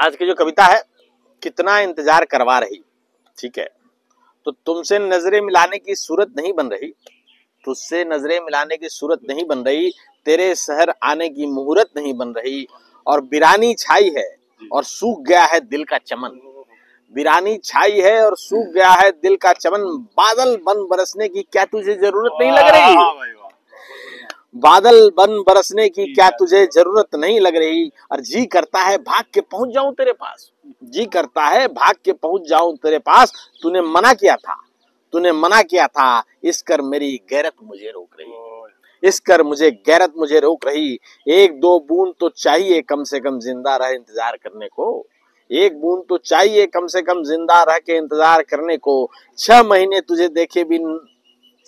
आज की जो कविता है, कितना इंतजार करवा रही। ठीक है, तो तुमसे नजरें मिलाने की सूरत नहीं बन रही, तुझसे नजरें मिलाने की सूरत नहीं बन रही, तेरे शहर आने की मुहूर्त नहीं बन रही, और वीरानी छाई है और सूख गया है दिल का चमन। वीरानी छाई है और सूख गया है दिल का चमन, बादल बन बरसने की क्या तुझे जरूरत नहीं लग रही। बादल बन बरसने की क्या तुझे जरूरत नहीं लग रही, और जी करता है भाग के पहुंच जाऊं तेरे पास, जी करता है भाग के पहुंच जाऊं तेरे पास। तूने मना किया था, तूने मना किया था, इस कर मेरी गैरत मुझे रोक रही, इस कर मुझे गैरत मुझे रोक रही। एक दो बूंद तो चाहिए कम से कम जिंदा रह इंतजार करने को, एक बूंद तो चाहिए कम से कम जिंदा रह के इंतजार करने को। 6 महीने तुझे देखे बिन,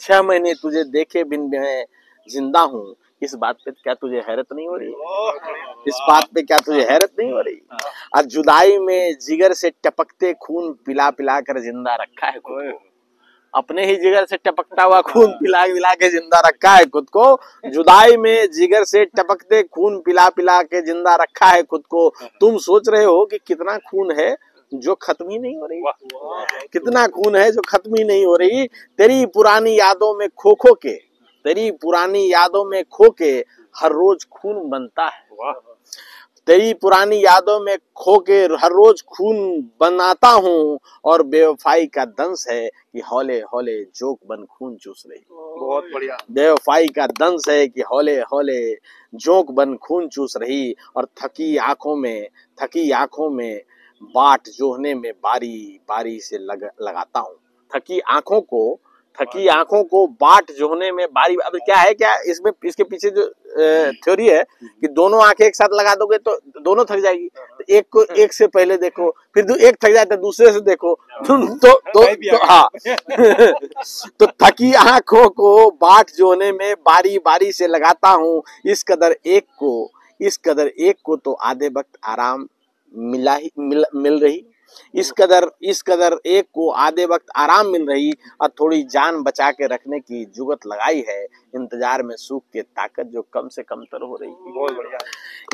6 महीने तुझे देखे बिन मैं जिंदा हूँ, इस बात पे क्या तुझे हैरत नहीं हो रही, इस बात पे क्या तुझे हैरत नहीं हो रही। आज जुदाई में जिगर से टपकते खून पिला पिला कर जिंदा रखा है खुद को, अपने ही जिगर से टपकता हुआ खून पिला पिला के जिंदा रखा है खुद को। जुदाई में जिगर से टपकते खून पिला पिला के जिंदा रखा है खुद को। तुम सोच रहे हो कि कितना खून है जो खत्म ही नहीं हो रही, कितना खून है जो खत्म ही नहीं हो रही। तेरी पुरानी यादों में खो खो के, तेरी पुरानी यादों में खो के हर रोज खून बनता है, तेरी पुरानी यादों में खो के हर रोज खून बनाता हूँ, और बेवफाई का दंश है कि हौले हौले जोक बन खून चूस रही। बहुत बढ़िया। बेवफाई का दंश है कि हौले हौले जोक बन खून चूस रही, और थकी आंखों में बाट जोहने में बारी बारी से लगाता हूँ। थकी आंखों को बाट जोहने में बारी। अब क्या है, क्या इसमें इसके पीछे जो थ्योरी है कि दोनों आंखें एक साथ लगा दोगे तो दोनों थक जाएगी, तो एक को एक से पहले देखो, फिर एक थक जाए तो दूसरे से देखो, तो हाँ तो थकी आंखों को बाट जोहने में बारी बारी से लगाता हूँ, इस कदर एक को तो आधे वक्त आराम मिल रही, इस कदर एक को आधे वक्त आराम मिल रही, और थोड़ी जान बचा के रखने की जुगत लगाई है, इंतजार में सूख के ताकत जो कम से कमतर हो रही। बहुत बढ़िया।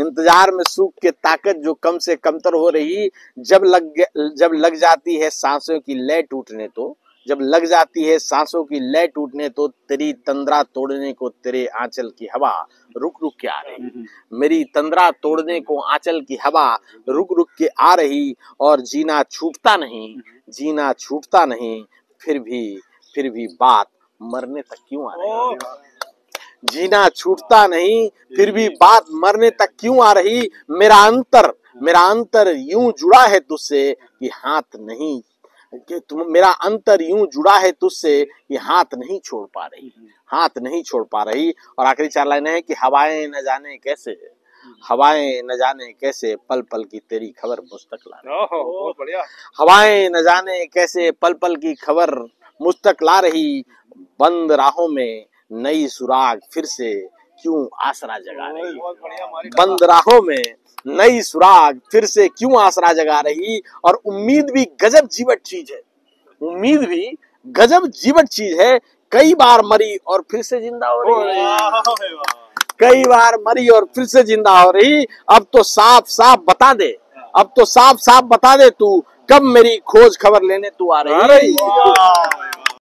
इंतजार में सूख के ताकत जो कम से कमतर हो रही, जब लग जाती है सांसों की लय टूटने तो, जब लग जाती है सांसों की लय टूटने तो, तेरी तंद्रा तोड़ने को तेरे आंचल की हवा रुक रुक के आ रही, मेरी तंद्रा तोड़ने को आंचल की हवा रुक रुक के आ रही, और जीना छूटता नहीं, फिर भी बात मरने तक क्यों आ रही, जीना छूटता नहीं फिर भी बात मरने तक क्यों आ रही। मेरा अंतर यूं जुड़ा है तुझसे कि हाथ नहीं, कि मेरा अंतर यूं जुड़ा है तुझसे कि हाथ नहीं छोड़ पा रही। और आखिरी 4 लाइनें हैं कि हवाएं न जाने कैसे पल पल की तेरी खबर मुझ तक ला रही। बहुत बढ़िया। हवाएं न जाने कैसे पल पल की खबर मुझ तक ला रही, बंद राहों में नई सुराग फिर से क्यों आसरा जगा रही, बंद राहों में नई सुराग फिर से क्यों आसरा जगा रही। और उम्मीद भी गजब जीवट चीज है, कई बार मरी और फिर से जिंदा हो रही, कई बार मरी और फिर से जिंदा हो रही। अब तो साफ साफ बता दे तू, कब मेरी खोज खबर लेने तू आ रही।